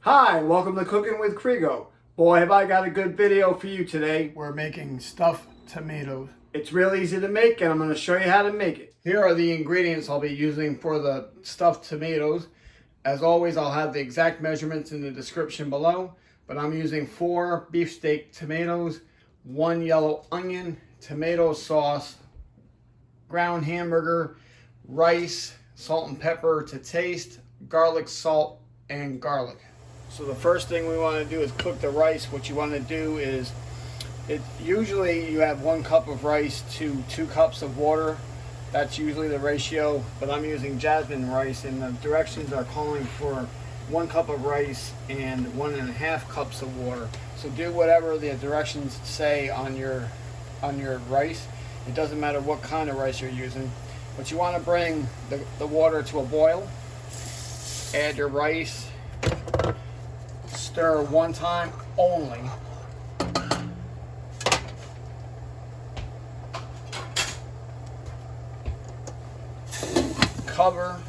Hi, welcome to Cooking with Krigo. Boy, have I got a good video for you today. We're making stuffed tomatoes. It's real easy to make and I'm going to show you how to make it. Here are the ingredients I'll be using for the stuffed tomatoes. As always, I'll have the exact measurements in the description below, but I'm using 4 beefsteak tomatoes, 1 yellow onion, tomato sauce, ground hamburger, rice, salt and pepper to taste, garlic, salt, and garlic. So the first thing we want to do is cook the rice. What you want to do is, usually you have 1 cup of rice to 2 cups of water. That's usually the ratio, but I'm using jasmine rice and the directions are calling for 1 cup of rice and 1.5 cups of water. So do whatever the directions say on your rice. It doesn't matter what kind of rice you're using, but you want to bring the water to a boil. Add your rice. Stir 1 time only. Cover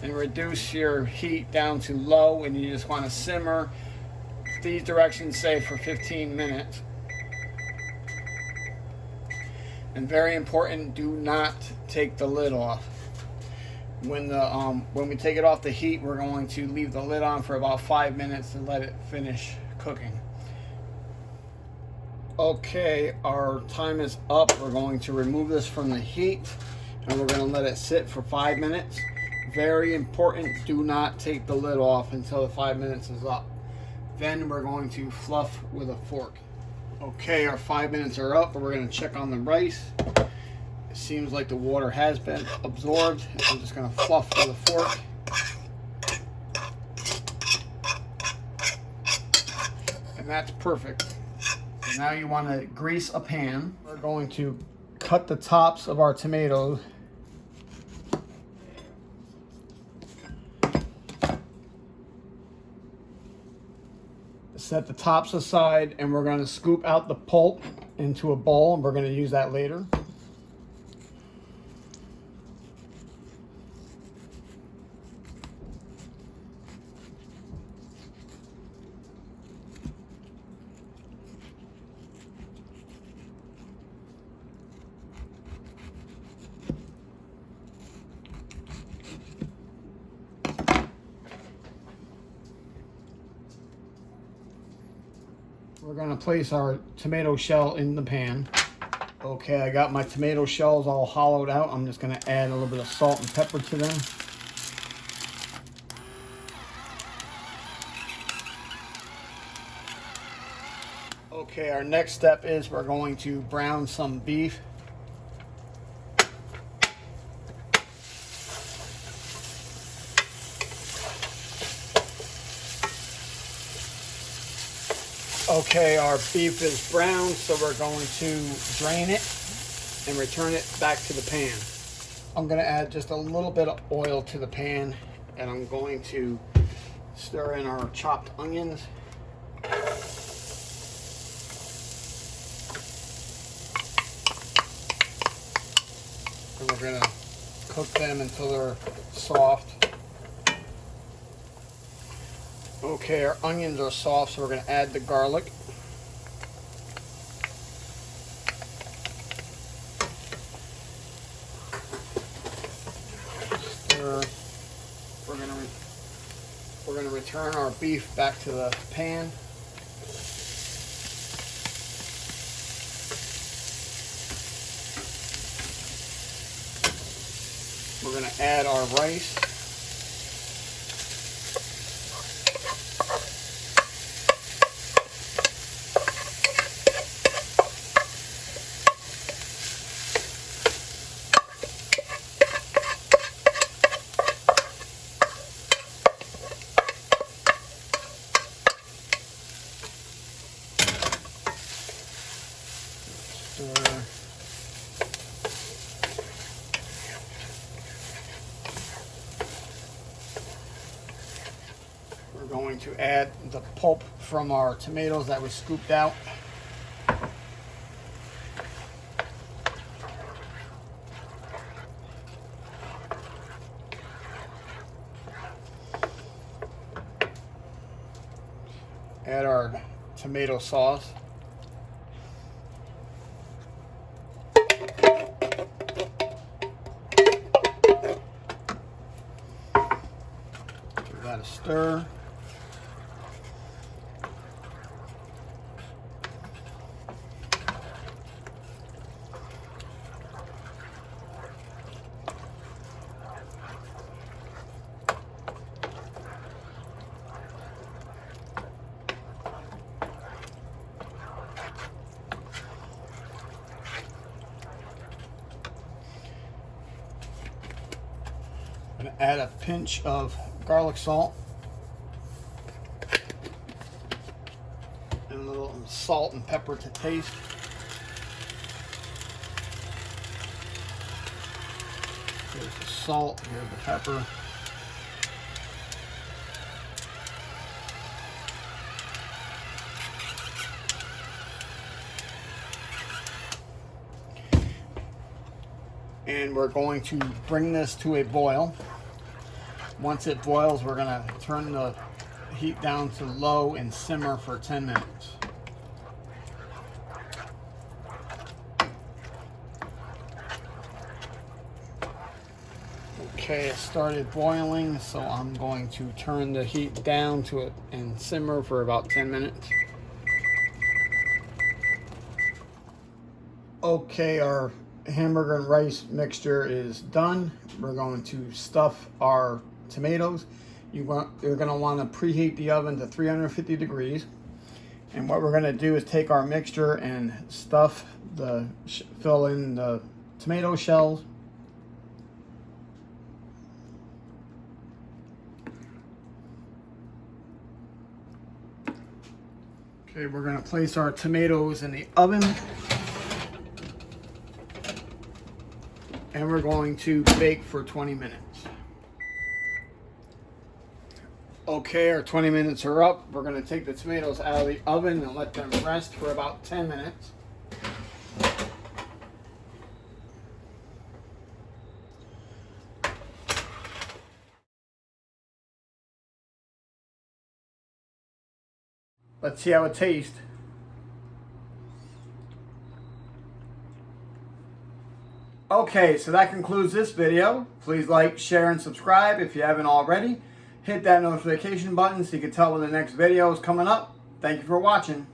and reduce your heat down to low, and you just want to simmer. These directions say for 15 minutes. And very important, do not take the lid off. When we take it off the heat, we're going to leave the lid on for about 5 minutes and let it finish cooking. Okay, our time is up. We're going to remove this from the heat and we're going to let it sit for 5 minutes. Very important, do not take the lid off until the 5 minutes is up. Then we're going to fluff with a fork. Okay, our 5 minutes are up, but we're going to check on the rice. It seems like the water has been absorbed. I'm just going to fluff with a fork. And that's perfect. So now you want to grease a pan. We're going to cut the tops of our tomatoes. Set the tops aside, and we're going to scoop out the pulp into a bowl, and we're going to use that later. We're going to place our tomato shell in the pan. Okay, I got my tomato shells all hollowed out. I'm just going to add a little bit of salt and pepper to them. Okay, our next step is we're going to brown some beef. Okay, our beef is brown, so we're going to drain it and return it back to the pan. I'm going to add just a little bit of oil to the pan, and I'm going to stir in our chopped onions. And we're going to cook them until they're soft. Okay, our onions are soft, so we're going to add the garlic. Stir. We're going to return our beef back to the pan. We're going to add our rice. We're going to add the pulp from our tomatoes that we scooped out. add our tomato sauce. Give that a stir. I'm going to add a pinch of garlic salt and a little salt and pepper to taste. Here's the salt, here's the pepper. And we're going to bring this to a boil. Once it boils, we're going to turn the heat down to low and simmer for 10 minutes. Okay, it started boiling, so I'm going to turn the heat down to it and simmer for about 10 minutes. Okay, our hamburger and rice mixture is done. We're going to stuff our tomatoes. You're going to want to preheat the oven to 350 degrees. And what we're going to do is take our mixture and stuff fill in the tomato shells. Okay, we're going to place our tomatoes in the oven. And we're going to bake for 20 minutes. Okay, our 20 minutes are up. We're going to take the tomatoes out of the oven and let them rest for about 10 minutes. Let's see how it tastes. Okay, so that concludes this video. Please like, share, and subscribe if you haven't already. Hit that notification button so you can tell when the next video is coming up. Thank you for watching.